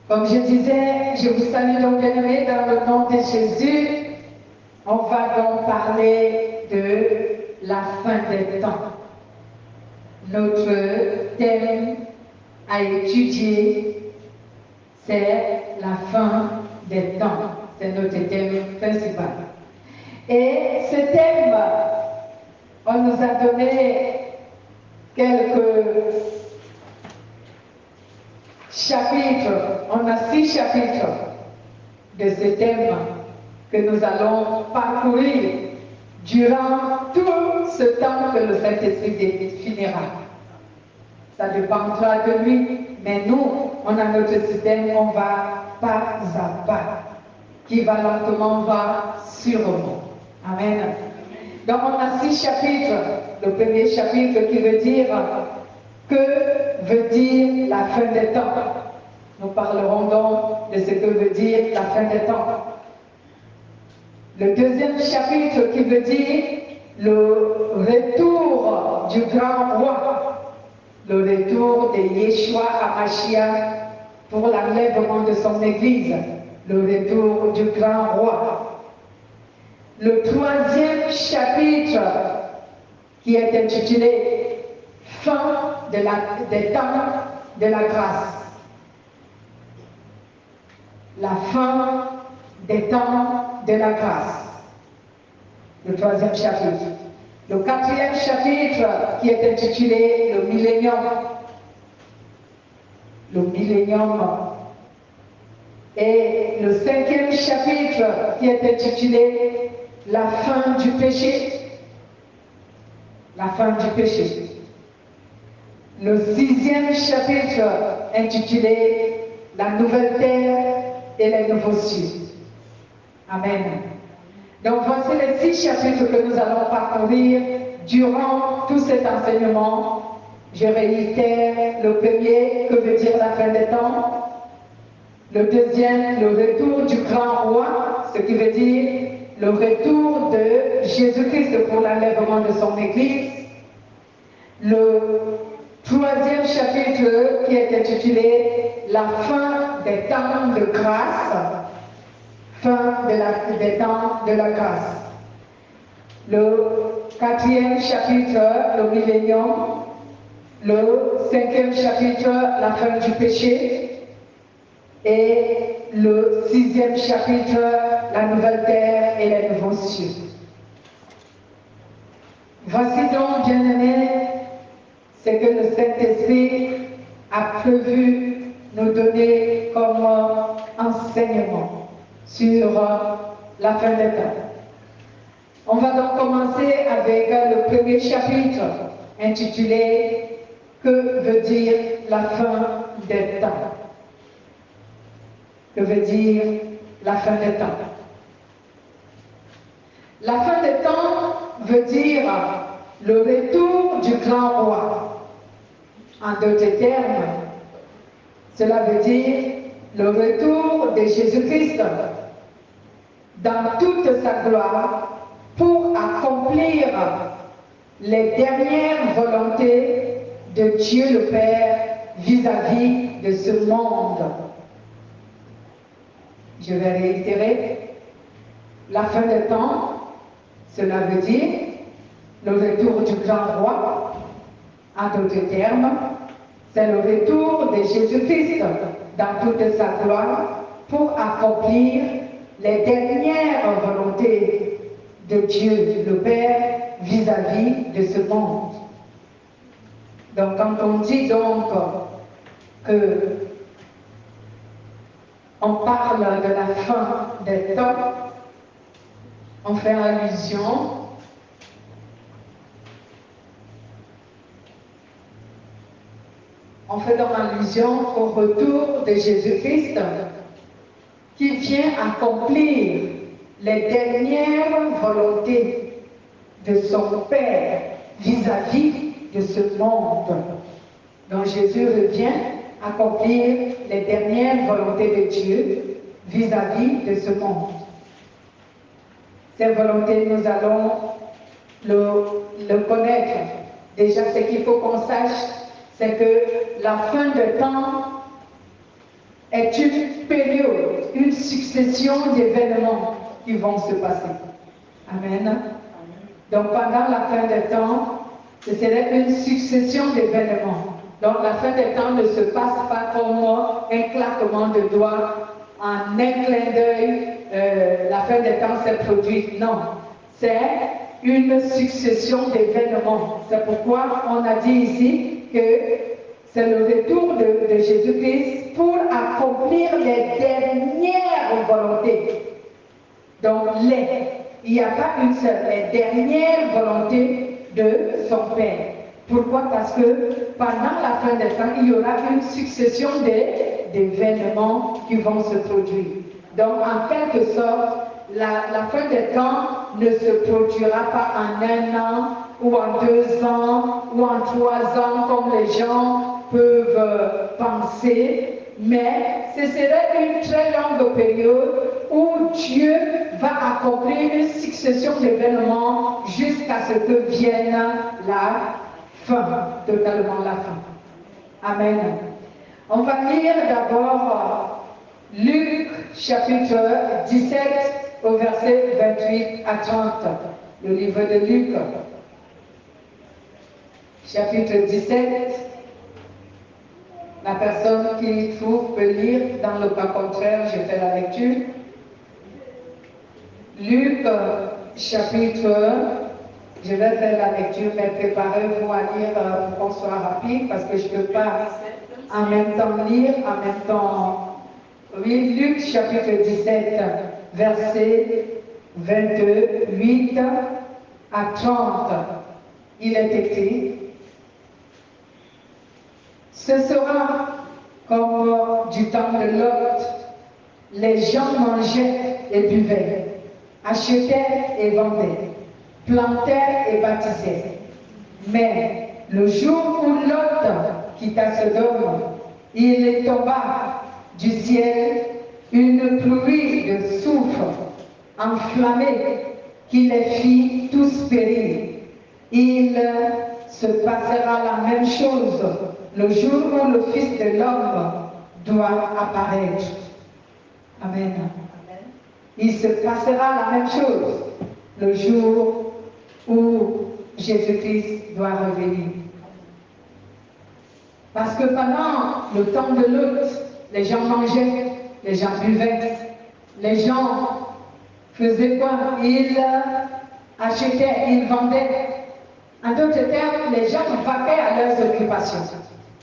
Comme je disais, je vous salue donc bien-aimés dans le nom de Jésus. On va donc parler de la fin des temps. Notre thème à étudier, c'est la fin des temps. C'est notre thème principal. Et ce thème, on nous a donné quelques chapitres. On a 6 chapitres de ce thème que nous allons parcourir durant tout ce temps que le Saint-Esprit définira. Ça dépendra de lui, mais nous, on a notre système, on va pas à pas, qui va lentement, va sûrement. Amen. Donc on a 6 chapitres. Le premier chapitre qui veut dire que veut dire la fin des temps. Nous parlerons donc de ce que veut dire la fin des temps. Le deuxième chapitre qui veut dire le retour du grand roi, le retour de Yeshua à Mashiach pour l'enlèvement de son église, le retour du grand roi. Le troisième chapitre qui est intitulé Fin des temps de la grâce. La fin des temps de la grâce. Le troisième chapitre. Le quatrième chapitre qui est intitulé le millénium. Le millénium. Et le cinquième chapitre qui est intitulé la fin du péché. La fin du péché. Le sixième chapitre intitulé la nouvelle terre et les nouveaux cieux. Amen. Donc voici les 6 chapitres que nous allons parcourir durant tout cet enseignement. Je réitère le premier, que veut dire la fin des temps. Le deuxième, le retour du grand roi, ce qui veut dire le retour de Jésus-Christ pour l'enlèvement de son Église. Le troisième chapitre qui est intitulé la fin des temps de grâce. Fin des temps de la grâce. Le quatrième chapitre, le millénium. Le cinquième chapitre, la fin du péché. Et le sixième chapitre, la nouvelle terre et les nouveaux cieux. Voici donc, bien-aimés, ce que le Saint-Esprit a prévu nous donner comme enseignement sur la fin des temps. On va donc commencer avec le premier chapitre intitulé « Que veut dire la fin des temps ?» Que veut dire la fin des temps? La fin des temps veut dire le retour du grand roi. En d'autres termes, cela veut dire le retour de Jésus-Christ dans toute sa gloire pour accomplir les dernières volontés de Dieu le Père vis-à-vis de ce monde. Je vais réitérer. La fin des temps, cela veut dire le retour du grand roi. En d'autres termes, c'est le retour de Jésus-Christ dans toute sa gloire pour accomplir les dernières volontés de Dieu, le Père, vis-à-vis de ce monde. Donc, quand on dit donc que on parle de la fin des temps, on fait allusion au retour de Jésus-Christ qui vient accomplir les dernières volontés de son Père vis-à-vis de ce monde. Donc Jésus revient accomplir les dernières volontés de Dieu vis-à-vis de ce monde. Ces volontés, nous allons le connaître. Déjà, ce qu'il faut qu'on sache, c'est que la fin de temps est une période, une succession d'événements qui vont se passer. Amen. Donc pendant la fin des temps, ce serait une succession d'événements. Donc la fin des temps ne se passe pas comme un claquement de doigts, en un clin d'œil, la fin des temps s'est produite. Non, c'est une succession d'événements. C'est pourquoi on a dit ici que c'est le retour de Jésus-Christ pour accomplir les dernières volontés. Donc il n'y a pas une seule, les dernières volontés de son Père. Pourquoi? Parce que pendant la fin des temps, il y aura une succession d'événements qui vont se produire. Donc, en quelque sorte, la fin des temps ne se produira pas en 1 an, ou en 2 ans, ou en 3 ans, comme les gens peuvent penser, mais ce serait une très longue période où Dieu va accomplir une succession d'événements jusqu'à ce que vienne la fin, totalement la fin. Amen. On va lire d'abord Luc chapitre 17 au verset 28 à 30. Le livre de Luc, chapitre 17. La personne qui trouve peut lire, dans le cas contraire, je fais la lecture. Luc chapitre, je vais faire la lecture, mais préparez-vous à lire pour qu'on soit rapide, parce que je ne peux pas en même temps lire, en même temps... Oui, Luc chapitre 17, verset 28 à 30. Il est écrit: ce sera comme du temps de Lot. Les gens mangeaient et buvaient, achetaient et vendaient, plantaient et bâtissaient. Mais le jour où Lot quitta Sodome, il tomba du ciel une pluie de soufre enflammée qui les fit tous périr. Il se passera la même chose le jour où le Fils de l'homme doit apparaître. Amen. Il se passera la même chose le jour où Jésus-Christ doit revenir. Parce que pendant le temps de Lot, les gens mangeaient, les gens buvaient, les gens faisaient quoi? Ils achetaient, ils vendaient. En d'autres termes, les gens vaquaient à leurs occupations.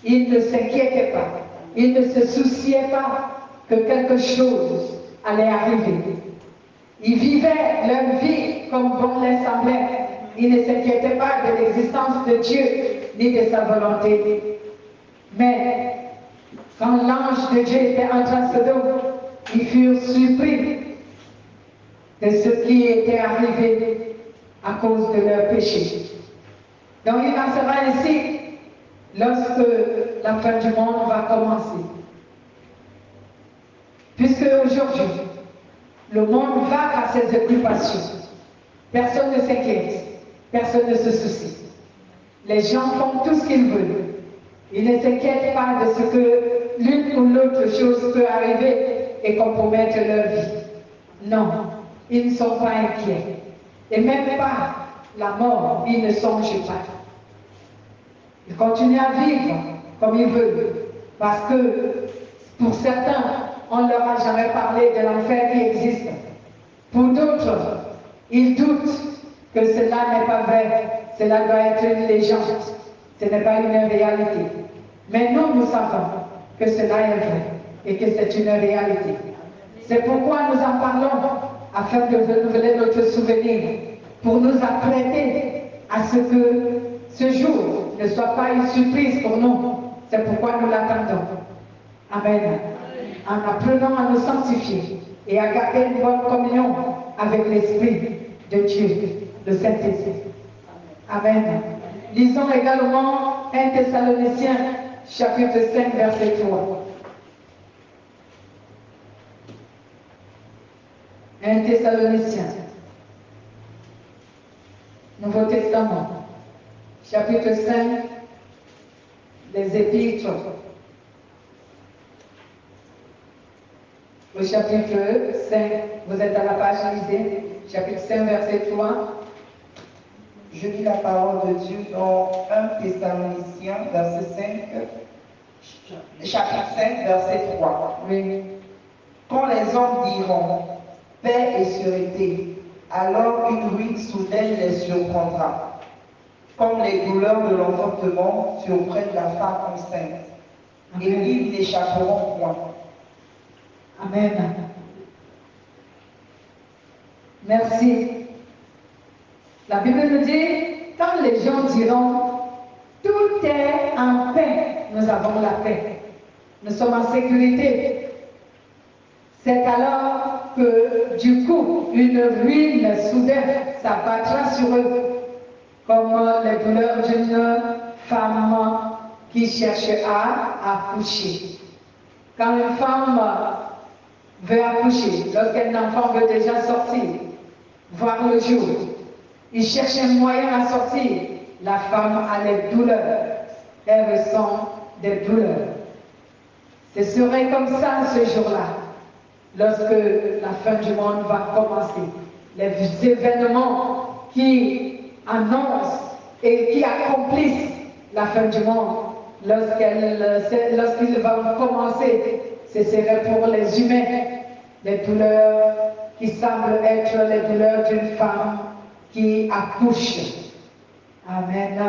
Ils ne s'inquiétaient pas. Ils ne se souciaient pas que quelque chose allait arriver. Ils vivaient leur vie comme bon leur semblait. Ils ne s'inquiétaient pas de l'existence de Dieu ni de sa volonté. Mais quand l'ange de Dieu était entré à Sodome, ils furent surpris de ce qui était arrivé à cause de leur péché. Donc il en sera ainsi lorsque la fin du monde va commencer. Puisque aujourd'hui, le monde va à ses occupations. Personne ne s'inquiète, personne ne se soucie. Les gens font tout ce qu'ils veulent. Ils ne s'inquiètent pas de ce que l'une ou l'autre chose peut arriver et compromettre leur vie. Non, ils ne sont pas inquiets. Et même pas la mort, ils ne songent pas. Ils continuent à vivre comme ils veulent. Parce que pour certains, on ne leur a jamais parlé de l'enfer qui existe. Pour d'autres, ils doutent que cela n'est pas vrai. Cela doit être une légende. Ce n'est pas une réalité. Mais nous savons que cela est vrai et que c'est une réalité. C'est pourquoi nous en parlons, afin de renouveler notre souvenir, pour nous apprêter à ce que ce jour ne soit pas une surprise pour nous. C'est pourquoi nous l'attendons. Amen. En apprenant à nous sanctifier et à garder une bonne communion avec l'Esprit de Dieu, le Saint-Esprit. Amen. Lisons également 1 Thessaloniciens, chapitre 5, verset 3. 1 Thessaloniciens, Nouveau Testament, chapitre 5, les Épîtres. au chapitre 5. Vous êtes à la page, lisez. Chapitre 5, verset 3. Je lis la parole de Dieu dans 1 Thessaloniciens, chapitre 5, verset 3. Oui. Quand les hommes diront paix et sûreté, alors une ruine soudaine les surprendra, comme les douleurs de l'enfantement surprennent la femme enceinte, et ils n'échapperont point. Amen. Merci. La Bible nous dit, quand les gens diront, tout est en paix, nous avons la paix, nous sommes en sécurité. C'est alors que, du coup, une ruine soudaine s'abattra sur eux, comme les douleurs d'une femme qui cherche à accoucher. Quand une femme veut accoucher, lorsqu'un enfant veut déjà sortir, voir le jour, il cherche un moyen à sortir, la femme a les douleurs, elle ressent des douleurs. Ce serait comme ça ce jour-là, lorsque la fin du monde va commencer. Les événements qui annoncent et qui accomplissent la fin du monde, lorsqu'ils vont commencer, ce serait pour les humains, les douleurs qui semblent être les douleurs d'une femme qui accouche. Amen.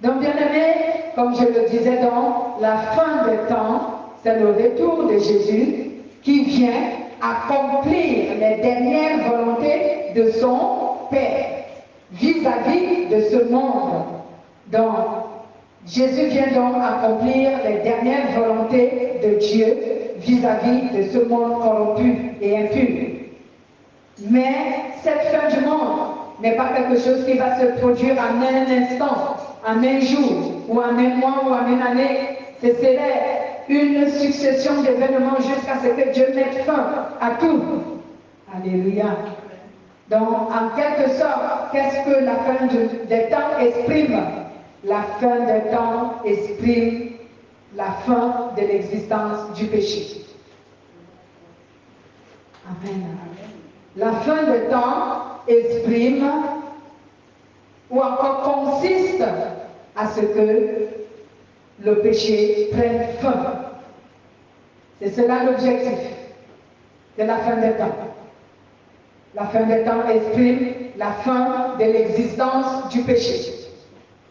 Donc, bien aimé, comme je le disais, dans la fin des temps, c'est le retour de Jésus qui vient accomplir les dernières volontés de son Père vis-à-vis de ce monde. Donc, Jésus vient donc accomplir les dernières volontés de Dieu vis-à-vis de ce monde corrompu et impur. Mais cette fin du monde n'est pas quelque chose qui va se produire en un instant, en un jour, ou en un mois, ou en une année. Ce serait une succession d'événements jusqu'à ce que Dieu mette fin à tout. Alléluia. Donc, en quelque sorte, qu'est-ce que la fin des temps exprime? La fin des temps exprime la fin de l'existence du péché. Amen. La fin des temps exprime ou encore consiste à ce que le péché prenne fin. C'est cela l'objectif de la fin des temps. La fin des temps exprime la fin de l'existence du péché.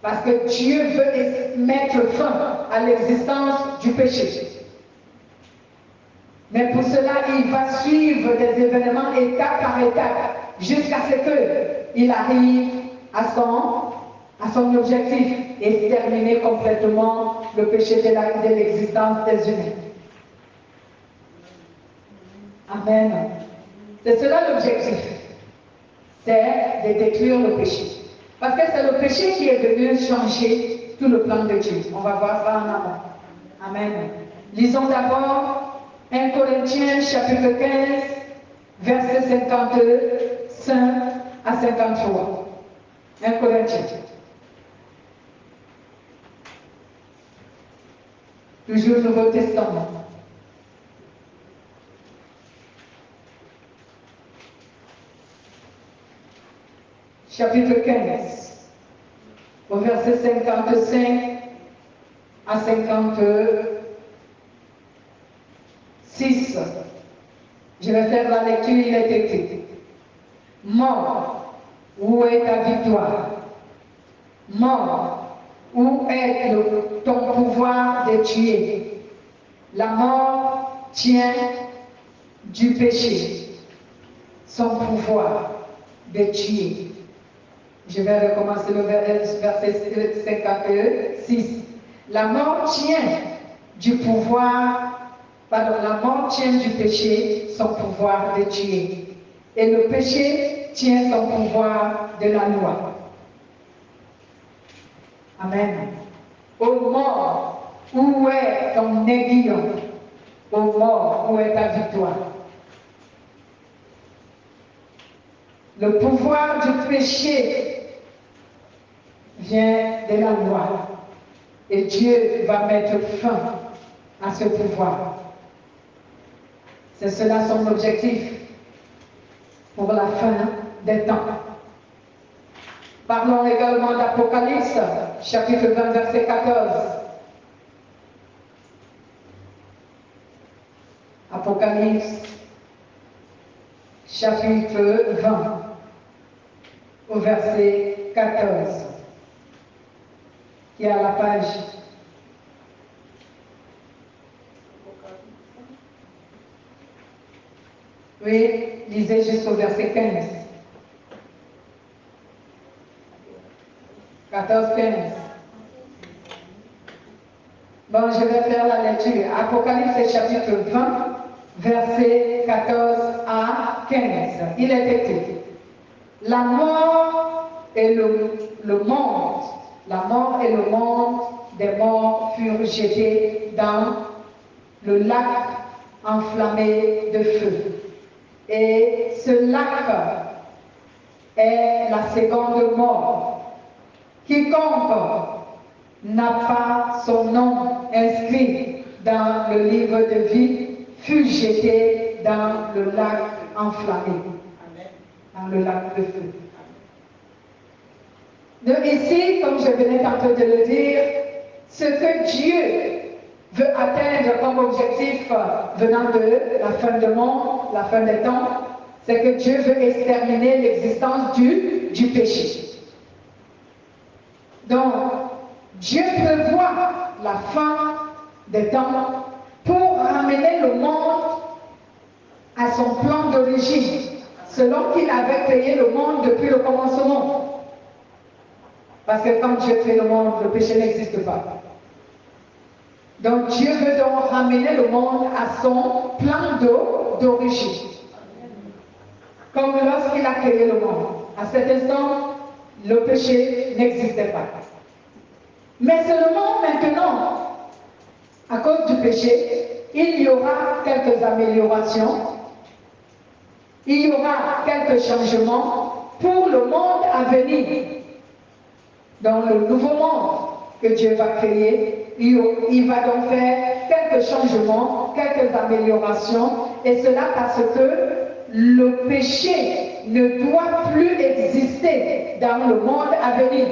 Parce que Dieu veut mettre fin à l'existence du péché. Mais pour cela, il va suivre des événements étape par étape jusqu'à ce qu'il arrive à son objectif et terminer complètement le péché de l'existence des humains. Amen. C'est cela l'objectif. C'est de détruire le péché. Parce que c'est le péché qui est venu changer tout le plan de Dieu. On va voir ça en avant. Amen. Lisons d'abord 1 Corinthiens chapitre 15, versets 55 à 53. 1 Corinthiens. Toujours Nouveau Testament. Chapitre 15, au verset 55 à 56. Je vais faire la lecture, il est écrit. Mort, où est ta victoire? Mort, où est ton pouvoir de tuer? La mort tient du péché, son pouvoir de tuer. Je vais recommencer le verset 56. La mort tient du pouvoir, la mort tient du péché son pouvoir de tuer. Et le péché tient son pouvoir de la loi. Amen. Ô mort, où est ton aiguillon? Ô mort, où est ta victoire? Le pouvoir du péché vient de la loi. Et Dieu va mettre fin à ce pouvoir. C'est cela son objectif pour la fin des temps. Parlons également d'Apocalypse, chapitre 20, verset 14. Apocalypse, chapitre 20, au verset 14, qui est à la page. Oui, lisez jusqu'au verset 15. 14, 15. Bon, je vais faire la lecture. Apocalypse chapitre 20, verset 14 à 15. Il est écrit: la mort et le monde, la mort et le monde des morts furent jetés dans le lac enflammé de feu. Et ce lac est la seconde mort. Quiconque n'a pas son nom inscrit dans le livre de vie fut jeté dans le lac enflammé, dans le lac de feu. Donc ici, comme je venais tantôt de le dire, ce que Dieu veut atteindre comme objectif venant de la fin du monde, la fin des temps, c'est que Dieu veut exterminer l'existence du péché. Donc, Dieu prévoit la fin des temps pour ramener le monde à son plan d'origine, selon qu'il avait créé le monde depuis le commencement. Parce que quand Dieu crée le monde, le péché n'existe pas. Donc Dieu veut donc ramener le monde à son plan d'origine. Comme lorsqu'il a créé le monde. À cet instant, le péché n'existait pas. Mais seulement maintenant, à cause du péché, il y aura quelques améliorations, il y aura quelques changements pour le monde à venir. Dans le nouveau monde que Dieu va créer, il va donc faire quelques changements, quelques améliorations, et cela parce que le péché ne doit plus exister dans le monde à venir.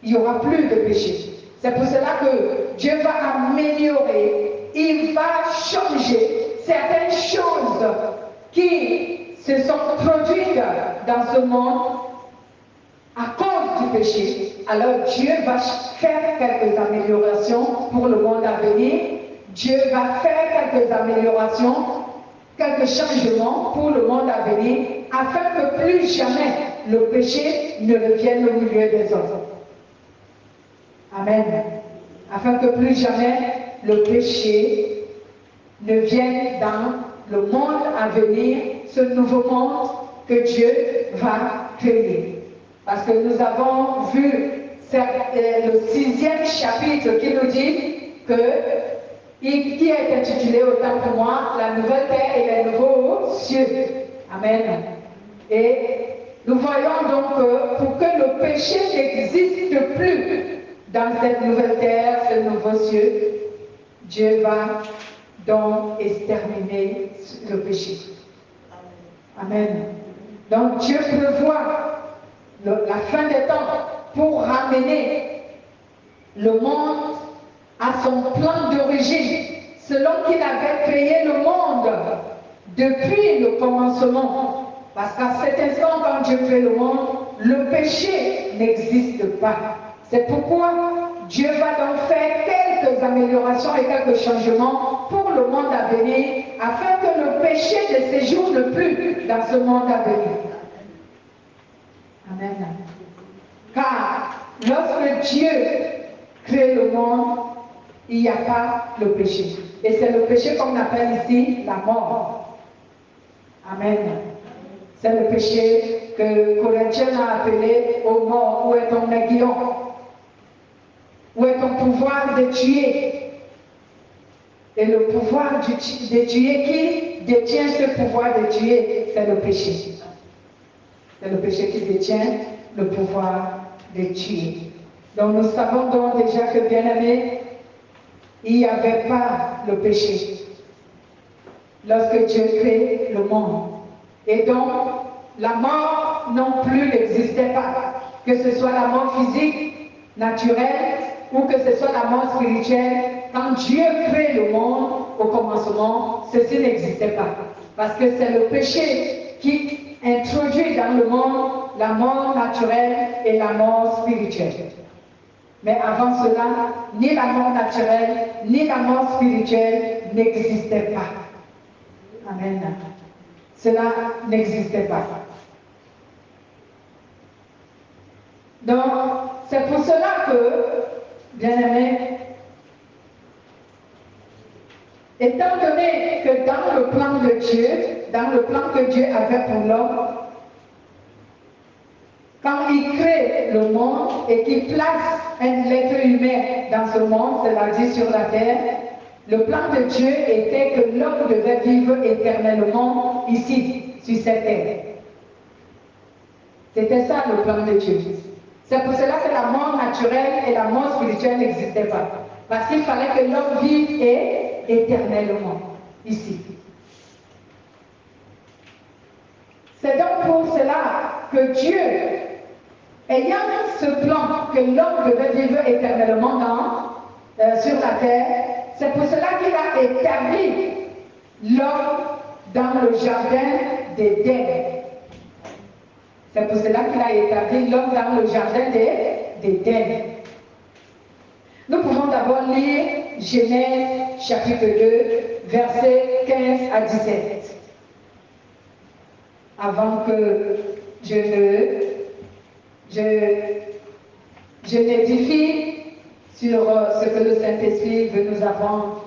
Il n'y aura plus de péché. C'est pour cela que Dieu va améliorer, il va changer certaines choses qui se sont produites dans ce monde à cause du péché. Alors Dieu va faire quelques améliorations pour le monde à venir. Dieu va faire quelques améliorations, quelques changements pour le monde à venir, afin que plus jamais le péché ne revienne au milieu des hommes. Amen. Afin que plus jamais le péché ne vienne dans le monde à venir, ce nouveau monde que Dieu va créer. Parce que nous avons vu le 6e chapitre qui nous dit qui est intitulé autant pour moi la nouvelle terre et les nouveaux cieux. Amen. Et nous voyons donc que pour que le péché n'existe plus dans cette nouvelle terre, ce nouveau cieux, Dieu va donc exterminer le péché. Amen. Donc Dieu prévoit la fin des temps pour ramener le monde à son plan d'origine, selon qu'il avait créé le monde depuis le commencement. Parce qu'à cet instant, quand Dieu crée le monde, le péché n'existe pas. C'est pourquoi Dieu va donc faire quelques améliorations et quelques changements pour le monde à venir, afin que le péché ne séjourne plus dans ce monde à venir. Amen. Car lorsque Dieu crée le monde, il n'y a pas le péché. Et c'est le péché qu'on appelle ici la mort. Amen. C'est le péché que Corinthiens a appelé ô mort, où est ton aiguillon? Où est ton pouvoir de tuer? Et le pouvoir de tuer, qui détient ce pouvoir de tuer? C'est le péché. C'est le péché qui détient le pouvoir de tuer. Donc nous savons donc déjà que, bien aimé, il n'y avait pas le péché. lorsque Dieu crée le monde. Et donc, la mort non plus n'existait pas. Que ce soit la mort physique, naturelle, ou que ce soit la mort spirituelle. Quand Dieu crée le monde, au commencement, ceci n'existait pas. Parce que c'est le péché qui introduit dans le monde la mort naturelle et la mort spirituelle. Mais avant cela, ni la mort naturelle, ni la mort spirituelle n'existaient pas. Amen. Cela n'existait pas. Donc, c'est pour cela que, bien-aimés, étant donné que dans le plan de Dieu, dans le plan que Dieu avait pour l'homme, quand il crée le monde et qu'il place un être humain dans ce monde, c'est-à-dire sur la terre, le plan de Dieu était que l'homme devait vivre éternellement ici, sur cette terre. C'était ça le plan de Dieu. C'est pour cela que la mort naturelle et la mort spirituelle n'existaient pas. Parce qu'il fallait que l'homme vive éternellement ici. C'est donc pour cela que Dieu, ayant ce plan que l'homme devait vivre éternellement sur la terre, c'est pour cela qu'il a établi l'homme dans le jardin d'Éden. C'est pour cela qu'il a établi l'homme dans le jardin d'Éden. Nous pouvons d'abord lire Genèse chapitre 2, versets 15 à 17. Avant que je n'édifie sur ce que le Saint-Esprit veut nous apprendre.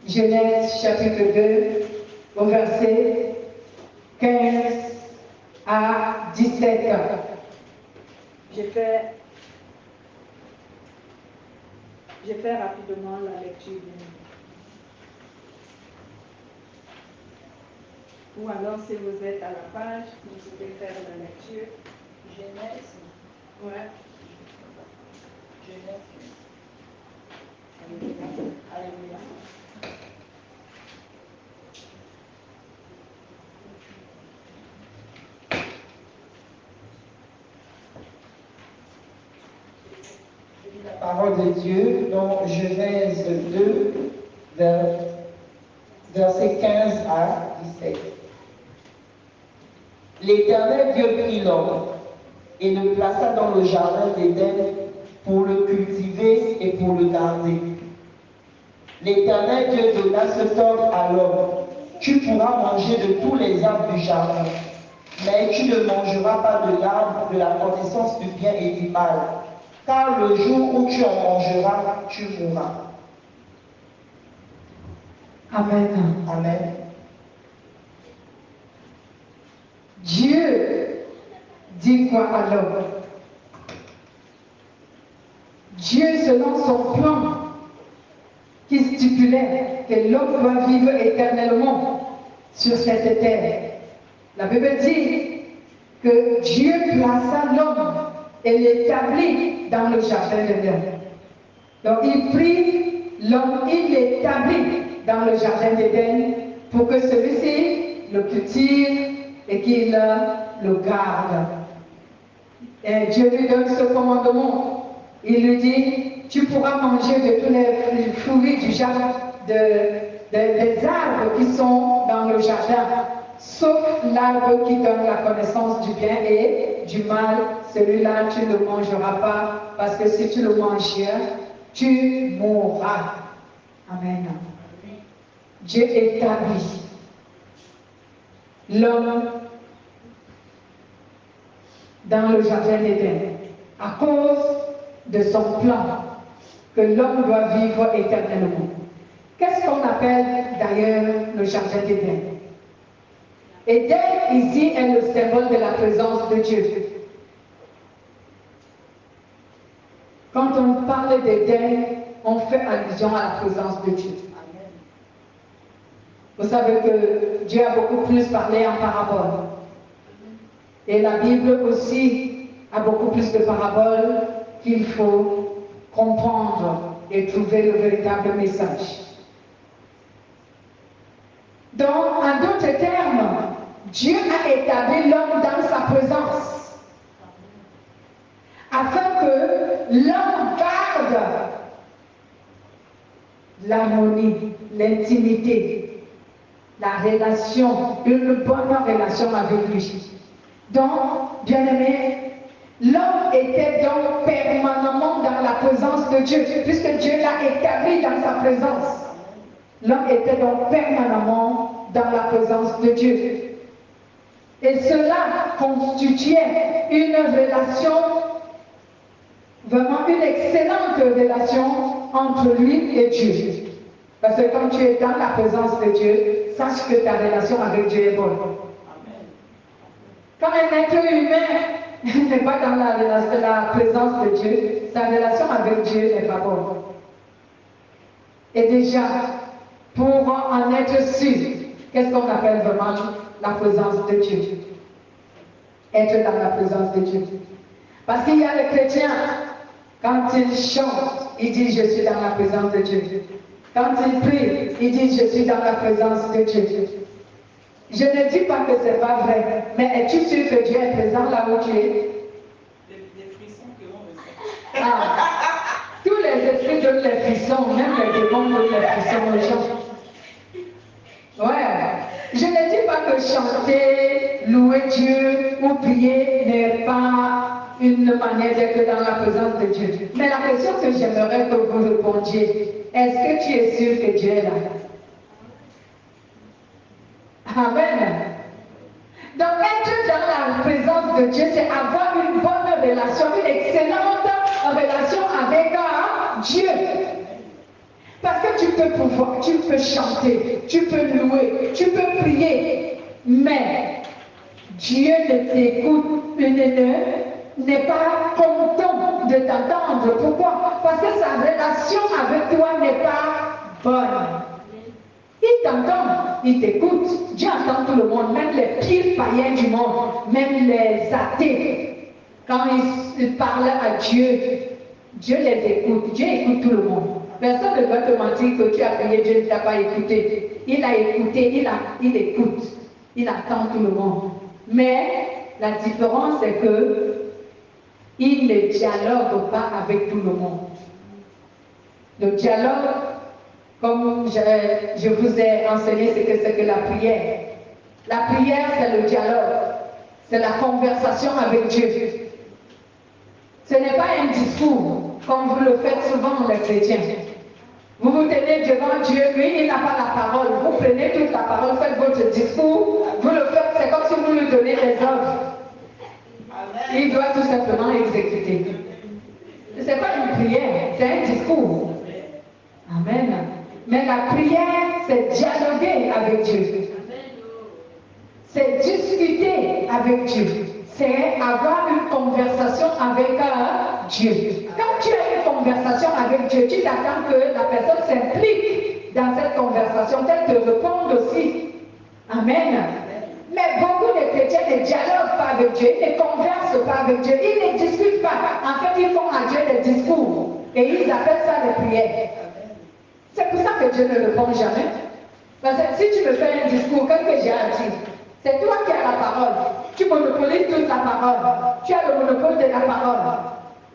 Genèse chapitre 2, au verset 15 à 17. Je fais rapidement la lecture. Ou alors, si vous êtes à la page, vous pouvez faire la lecture. Genèse. Ouais. Genèse. Alléluia. Alléluia. La parole de Dieu dans Genèse 2, versets 15 à 17. L'Éternel Dieu prit l'homme et le plaça dans le jardin d'Éden pour le cultiver et pour le garder. L'Éternel Dieu donna cet ordre à l'homme: tu pourras manger de tous les arbres du jardin, mais tu ne mangeras pas de l'arbre de la connaissance du bien et du mal, car le jour où tu en mangeras, tu mourras. Amen. Amen. Dieu dit quoi à l'homme? Dieu, selon son plan, qui stipulait que l'homme doit vivre éternellement sur cette terre. La Bible dit que Dieu plaça l'homme et l'établit dans le jardin d'Éden. Donc il prit l'homme, il l'établit dans le jardin d'Éden pour que celui-ci le cultive et qu'il le garde. Et Dieu lui donne ce commandement. Il lui dit: tu pourras manger de tous les fruits du jardin, des arbres qui sont dans le jardin, sauf l'arbre qui donne la connaissance du bien et du mal. Celui-là, tu ne le mangeras pas, parce que si tu le manges, tu mourras. Amen. Dieu établit l'homme dans le jardin d'Éden à cause de son plan que l'homme doit vivre éternellement. Qu'est-ce qu'on appelle d'ailleurs le jardin d'Éden? Éden ici est le symbole de la présence de Dieu. Quand on parle d'Éden, on fait allusion à la présence de Dieu. Vous savez que Dieu a beaucoup plus parlé en paraboles. Et la Bible aussi a beaucoup plus de paraboles qu'il faut comprendre et trouver le véritable message. l'homme dans sa présence. Afin que l'homme garde l'harmonie, l'intimité, la relation, une bonne relation avec lui. Donc, bien-aimé, l'homme était donc permanemment dans la présence de Dieu, puisque Dieu l'a établi dans sa présence. L'homme était donc permanemment dans la présence de Dieu. Et cela constituait une relation, vraiment une excellente relation entre lui et Dieu. Parce que quand tu es dans la présence de Dieu, sache que ta relation avec Dieu est bonne. Quand un être humain n'est pas dans la présence de Dieu, sa relation avec Dieu n'est pas bonne. Et déjà, pour en être sûr, qu'est-ce qu'on appelle vraiment la présence de Dieu? Être dans la présence de Dieu. Parce qu'il y a les chrétiens, quand ils chantent, ils disent je suis dans la présence de Dieu. Quand ils prient, ils disent je suis dans la présence de Dieu. Je ne dis pas que ce n'est pas vrai, mais es-tu sûr que Dieu est présent là où tu es? Les frissons que l'on ressent. Ah, tous les esprits donnent les frissons, même les démons donnent les frissons aux gens. Ouais. Je ne dis pas que chanter, louer Dieu ou prier n'est pas une manière d'être dans la présence de Dieu. Mais la question que j'aimerais que vous répondiez, est-ce que tu es sûr que Dieu est là? Amen. Donc être dans la présence de Dieu, c'est avoir une bonne relation, une excellente relation avec Dieu. Parce que tu peux chanter, tu peux louer, tu peux prier, mais Dieu ne t'écoute, n'est pas content de t'entendre. Pourquoi? Parce que sa relation avec toi n'est pas bonne. Il t'entend, il t'écoute. Dieu entend tout le monde, même les pires païens du monde, même les athées. Quand ils parlent à Dieu, Dieu les écoute. Dieu écoute tout le monde. Personne ne va te mentir que tu as prié, Dieu ne t'a pas écouté. Il a écouté, il écoute. Il attend tout le monde. Mais la différence est que il ne dialogue pas avec tout le monde. Le dialogue, comme je vous ai enseigné ce que c'est que la prière. La prière, c'est le dialogue. C'est la conversation avec Dieu. Ce n'est pas un discours, comme vous le faites souvent les chrétiens. Vous vous tenez devant Dieu, lui, il n'a pas la parole. Vous prenez toute la parole, faites votre discours, vous le faites, c'est comme si vous lui donnez des ordres. Il doit tout simplement exécuter. Ce n'est pas une prière, c'est un discours. Amen. Mais la prière, c'est dialoguer avec Dieu. C'est discuter avec Dieu. C'est avoir une conversation avec Dieu. Quand tu as une conversation avec Dieu, tu t'attends que la personne s'implique dans cette conversation, qu'elle te réponde aussi. Amen. Mais beaucoup de chrétiens ne dialoguent pas avec Dieu, ils ne conversent pas avec Dieu, ils ne discutent pas. En fait, ils font à Dieu des discours et ils appellent ça des prières. C'est pour ça que Dieu ne répond jamais. Parce que si tu me fais un discours, qu'est-ce que j'ai à dire? C'est toi qui as la parole. Tu monopolises toute la parole. Tu as le monopole de la parole.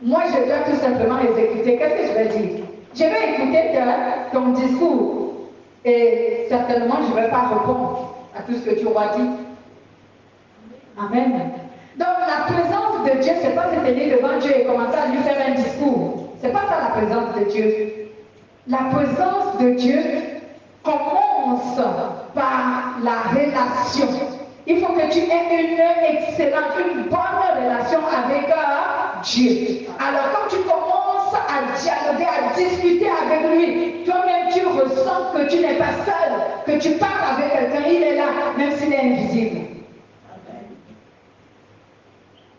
Moi, je dois tout simplement exécuter. Qu'est-ce que je vais dire? Je vais écouter ton discours. Et certainement, je ne vais pas répondre à tout ce que tu auras dit. Amen. Donc, la présence de Dieu, ce n'est pas se tenir devant Dieu et commencer à lui faire un discours. Ce n'est pas ça la présence de Dieu. La présence de Dieu commence par la relation. Il faut que tu aies une excellente, une bonne relation avec Dieu. Alors quand tu commences à dialoguer, à discuter avec lui, toi-même tu ressens que tu n'es pas seul, que tu parles avec quelqu'un, il est là, même s'il est invisible.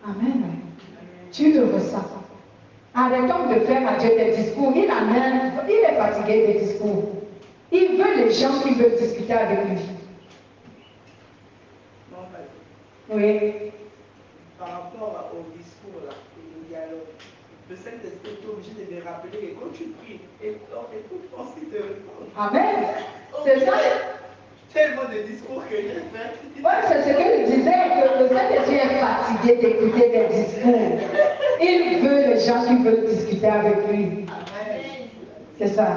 Amen. Tu le ressens. Arrêtons de faire à Dieu des discours. Il est fatigué des discours. Il veut les gens qui veulent discuter avec lui. Oui. Par rapport au discours là, et au dialogue, le Saint-Esprit est obligé de me rappeler que quand tu pries, écoute ce qu'il te répond. Amen. C'est ça. tellement de discours que j'ai fait. Ouais, c'est ce que je disais, que le Saint-Esprit est fatigué d'écouter des discours. Il veut les gens qui veulent discuter avec lui. C'est ça.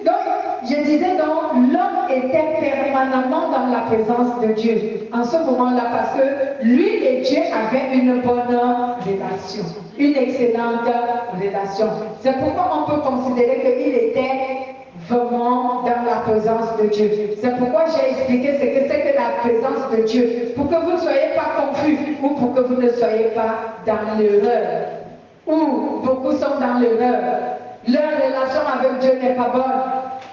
Donc, je disais donc, l'homme était permanemment dans la présence de Dieu en ce moment-là parce que lui et Dieu avaient une bonne relation, une excellente relation. C'est pourquoi on peut considérer qu'il était vraiment dans la présence de Dieu. C'est pourquoi j'ai expliqué ce que c'est que la présence de Dieu, pour que vous ne soyez pas confus ou pour que vous ne soyez pas dans l'erreur. Ou beaucoup sont dans l'erreur. Leur relation avec Dieu n'est pas bonne.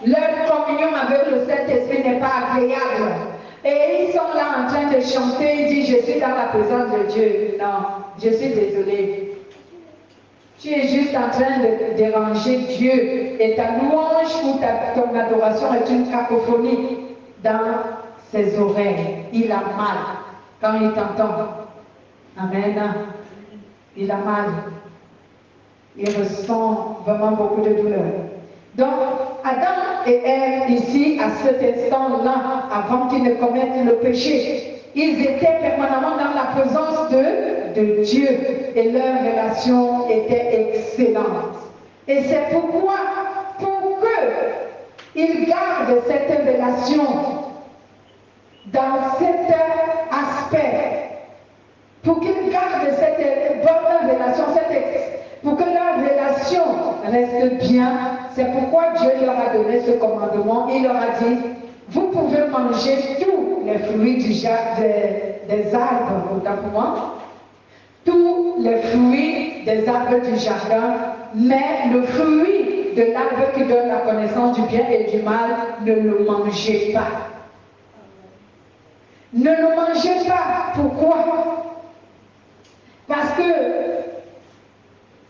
Leur communion avec le Saint-Esprit n'est pas agréable. Et ils sont là en train de chanter, ils disent, je suis dans la présence de Dieu. Non, je suis désolé. Tu es juste en train de déranger Dieu. Et ta louange ou ton adoration est une cacophonie dans ses oreilles. Il a mal quand il t'entend. Amen. Il a mal. Il ressent vraiment beaucoup de douleur. Donc, Adam et Ève, ici, à cet instant-là, avant qu'ils ne commettent le péché, ils étaient permanemment dans la présence de Dieu et leur relation était excellente. Et c'est pourquoi, pour qu'ils gardent cette relation dans cet aspect, pour qu'ils gardent cette bonne relation, pour que leur relation reste bien, c'est pourquoi Dieu leur a donné ce commandement. Il leur a dit, vous pouvez manger tous les fruits des arbres, autant pour moi, tous les fruits des arbres du jardin, mais le fruit de l'arbre qui donne la connaissance du bien et du mal, ne le mangez pas. Ne le mangez pas. Pourquoi? Parce que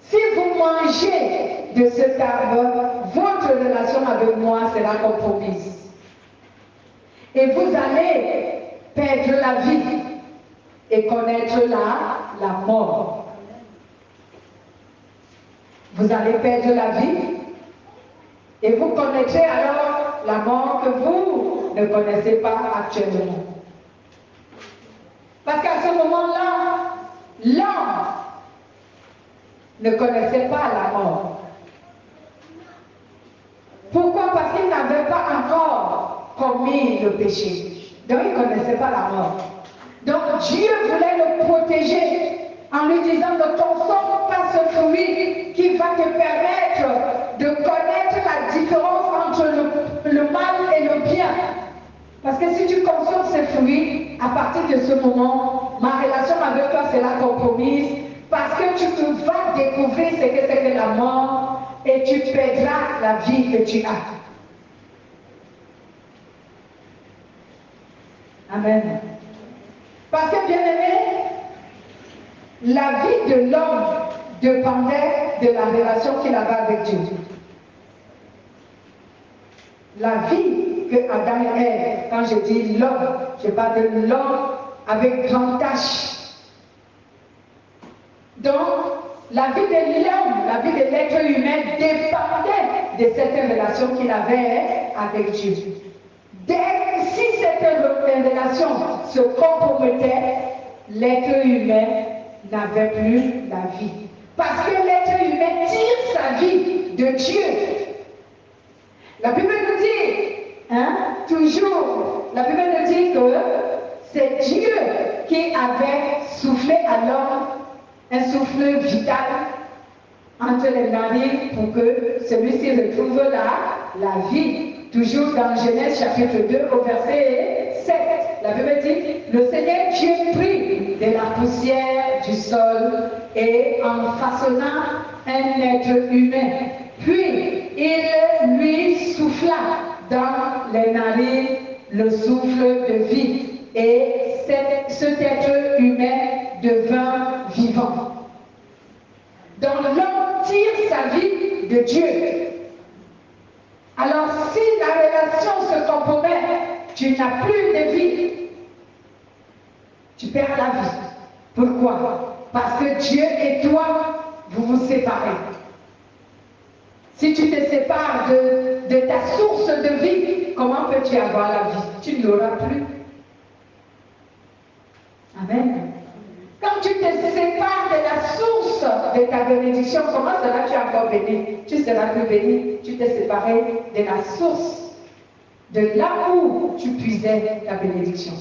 si vous mangez de cet arbre, votre relation avec moi sera compromise. Et vous allez perdre la vie et connaître la mort. Vous allez perdre la vie et vous connaîtrez alors la mort que vous ne connaissez pas actuellement. Parce qu'à ce moment-là, l'homme ne connaissait pas la mort. Pourquoi? Parce qu'il n'avait pas encore commis le péché. Donc il ne connaissait pas la mort. Donc Dieu voulait le protéger en lui disant ne consomme pas ce fruit qui va te permettre de connaître la différence entre le mal et le bien. Parce que si tu consommes ce fruit, à partir de ce moment, ma relation avec toi sera compromise parce que tu vas découvrir ce que c'est que la mort et tu perdras la vie que tu as. Amen. Parce que, bien aimé, la vie de l'homme dépendait de la relation qu'il avait avec Dieu. La vie que Adam et Ève, quand je dis l'homme, je parle de l'homme avec grand H. Donc, la vie de l'homme, la vie de l'être humain dépendait de cette relation qu'il avait avec Dieu. Si cette relation se compromettait, l'être humain n'avait plus la vie. Parce que l'être humain tire sa vie de Dieu. La Bible nous dit, toujours, la Bible nous dit que c'est Dieu qui avait soufflé à l'homme un souffle vital entre les narines pour que celui-ci retrouve la vie. Toujours dans Genèse chapitre 2 au verset 7, la Bible dit, le Seigneur Dieu prit de la poussière du sol et en façonnant un être humain, puis il lui souffla dans les narines le souffle de vie et cet être humain devint vivant. Donc l'homme tire sa vie de Dieu. Alors si la relation se compromet, tu n'as plus de vie. Tu perds la vie. Pourquoi? Parce que Dieu et toi, vous vous séparez. Si tu te sépares de ta source de vie, comment peux-tu avoir la vie? Tu ne l'auras plus. Amen. Quand tu te sépares de la source de ta bénédiction, comment seras-tu encore béni? Tu seras plus béni. Tu t'es séparé de la source, de là où tu puisais ta bénédiction.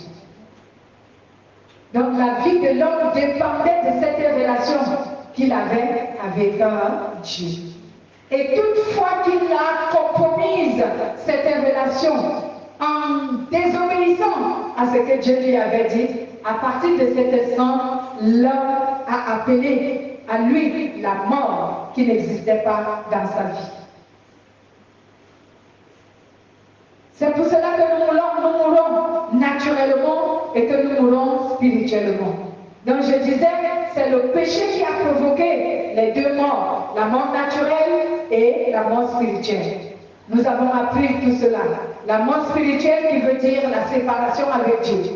Donc la vie de l'homme dépendait de cette relation qu'il avait avec Dieu. Et toutefois qu'il a compromise cette relation en désobéissant à ce que Dieu lui avait dit, à partir de cet instant, l'homme a appelé à lui la mort qui n'existait pas dans sa vie. C'est pour cela que nous mourons naturellement et que nous mourons spirituellement. Donc je disais, c'est le péché qui a provoqué les deux morts, la mort naturelle et la mort spirituelle. Nous avons appris tout cela. La mort spirituelle qui veut dire la séparation avec Dieu.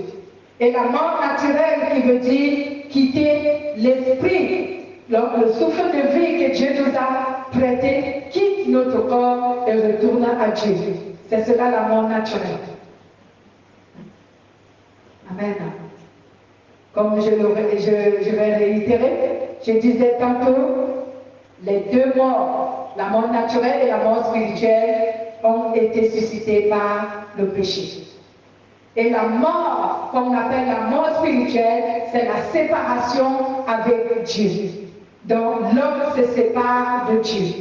Et la mort naturelle qui veut dire quitter l'esprit. Donc le souffle de vie que Dieu nous a prêté quitte notre corps et retourne à Dieu. C'est cela la mort naturelle. Amen. Comme je vais réitérer, je disais tantôt, les deux morts, la mort naturelle et la mort spirituelle, ont été suscitées par le péché. Et la mort, qu'on appelle la mort spirituelle, c'est la séparation avec Dieu. Donc l'homme se sépare de Dieu.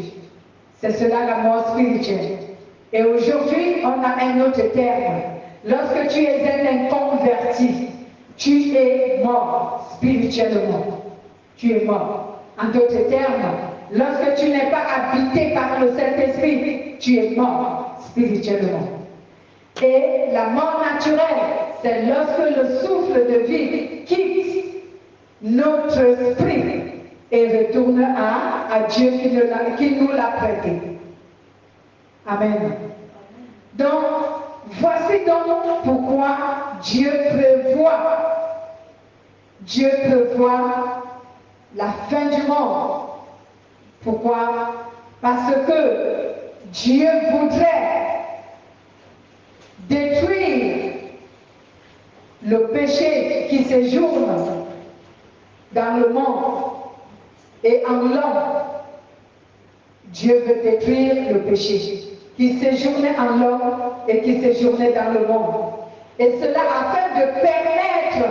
C'est cela la mort spirituelle. Et aujourd'hui, on a un autre terme. Lorsque tu es un inconverti, tu es mort spirituellement. Tu es mort. En d'autres termes, lorsque tu n'es pas habité par le Saint-Esprit, tu es mort spirituellement. Et la mort naturelle, c'est lorsque le souffle de vie quitte notre esprit et retourne à Dieu qui nous l'a prêté. Amen. Donc, voici donc pourquoi Dieu prévoit la fin du monde. Pourquoi? Parce que Dieu voudrait détruire le péché qui séjourne dans le monde et en l'homme. Dieu veut détruire le péché qui séjournait en l'homme et qui séjournait dans le monde. Et cela afin de permettre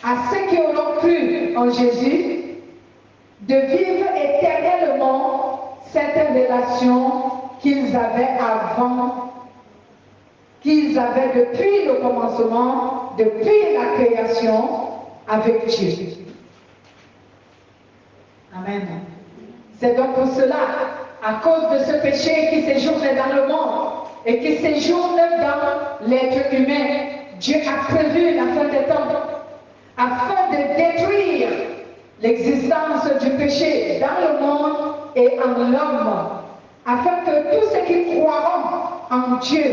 à ceux qui auront cru en Jésus de vivre éternellement cette relation qu'ils avaient avant, qu'ils avaient depuis le commencement, depuis la création avec Dieu. Amen. C'est donc pour cela, à cause de ce péché qui séjourne dans le monde et qui séjourne dans l'être humain, Dieu a prévu la fin des temps afin de détruire l'existence du péché dans le monde et en l'homme, afin que tous ceux qui croiront en Dieu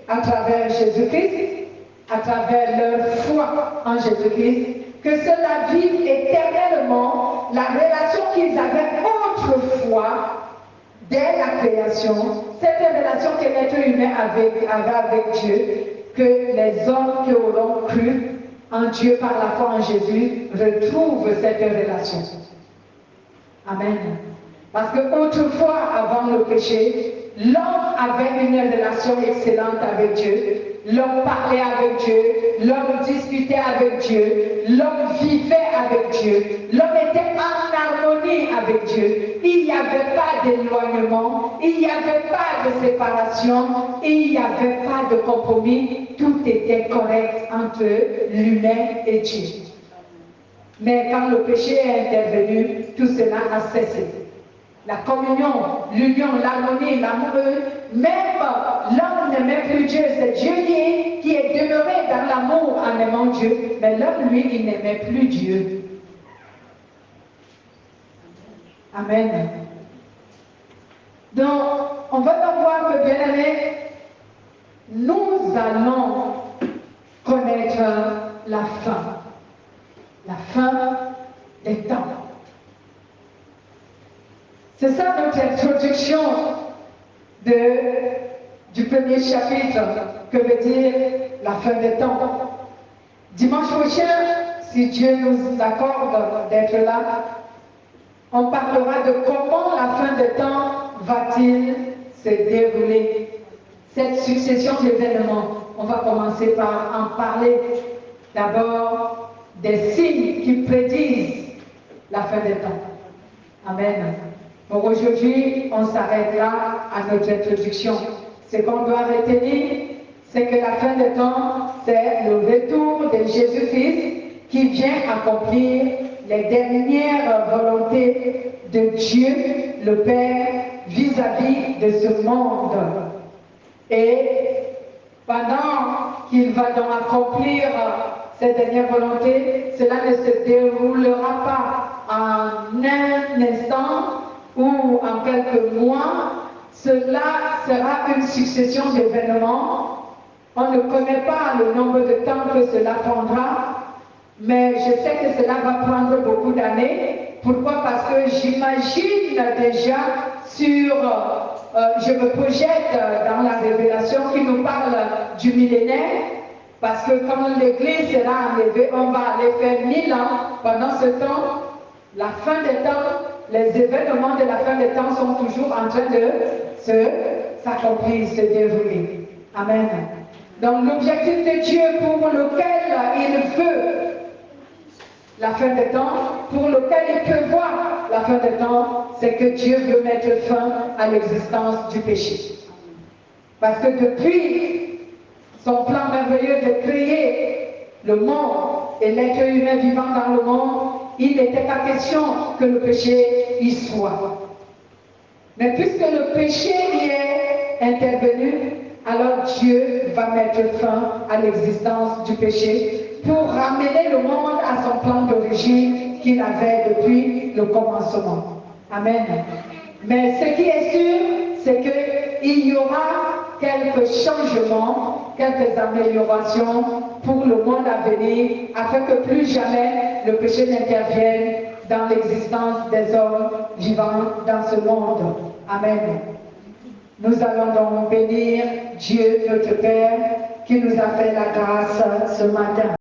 à travers Jésus-Christ, à travers leur foi en Jésus-Christ, que cela vive éternellement la relation qu'ils avaient autrefois dès la création, cette relation que l'être humain avait avec Dieu, que les hommes qui auront cru en Dieu par la foi en Jésus retrouvent cette relation. Amen. Parce qu'autrefois, avant le péché, l'homme avait une relation excellente avec Dieu. L'homme parlait avec Dieu, l'homme discutait avec Dieu, l'homme vivait avec Dieu, l'homme était en harmonie avec Dieu. Il n'y avait pas d'éloignement, il n'y avait pas de séparation, il n'y avait pas de compromis. Tout était correct entre l'humain et Dieu. Mais quand le péché est intervenu, tout cela a cessé. La communion, l'union, l'harmonie, l'amour, même l'homme n'aimait plus Dieu, c'est Dieu qui est demeuré dans l'amour en aimant Dieu, mais l'homme, lui, il n'aimait plus Dieu. Amen. Donc, on va donc voir que, bien aimé, nous allons connaître la fin des temps. C'est ça notre introduction du premier chapitre, que veut dire la fin des temps. Dimanche prochain, si Dieu nous accorde d'être là, on parlera de comment la fin des temps va-t-il se dérouler. Cette succession d'événements, on va commencer par en parler. D'abord, des signes qui prédisent la fin des temps. Amen. Pour aujourd'hui, on s'arrête là à notre introduction. Ce qu'on doit retenir, c'est que la fin des temps, c'est le retour de Jésus-Christ qui vient accomplir les dernières volontés de Dieu, le Père, vis-à-vis de ce monde. Et pendant qu'il va donc accomplir ces dernières volontés, cela ne se déroulera pas en un instant ou en quelques mois. Cela sera une succession d'événements. On ne connaît pas le nombre de temps que cela prendra, mais je sais que cela va prendre beaucoup d'années. Pourquoi? Parce que j'imagine déjà je me projette dans la révélation qui nous parle du millénaire, parce que quand l'Église sera enlevée, on va aller faire 1000 ans. Pendant ce temps, la fin des temps, les événements de la fin des temps sont toujours en train de s'accomplir, se dérouler. Amen. Donc l'objectif de Dieu pour lequel il veut la fin des temps, pour lequel il prévoit la fin des temps, c'est que Dieu veut mettre fin à l'existence du péché. Parce que depuis son plan merveilleux de créer le monde et l'être humain vivant dans le monde, il n'était pas question que le péché y soit. Mais puisque le péché y est intervenu, alors Dieu va mettre fin à l'existence du péché pour ramener le monde à son plan d'origine qu'il avait depuis le commencement. Amen. Mais ce qui est sûr, c'est qu'il y aura quelques changements, quelques améliorations pour le monde à venir, afin que plus jamais le péché n'intervienne dans l'existence des hommes vivant dans ce monde. Amen. Nous allons donc bénir Dieu, notre Père, qui nous a fait la grâce ce matin.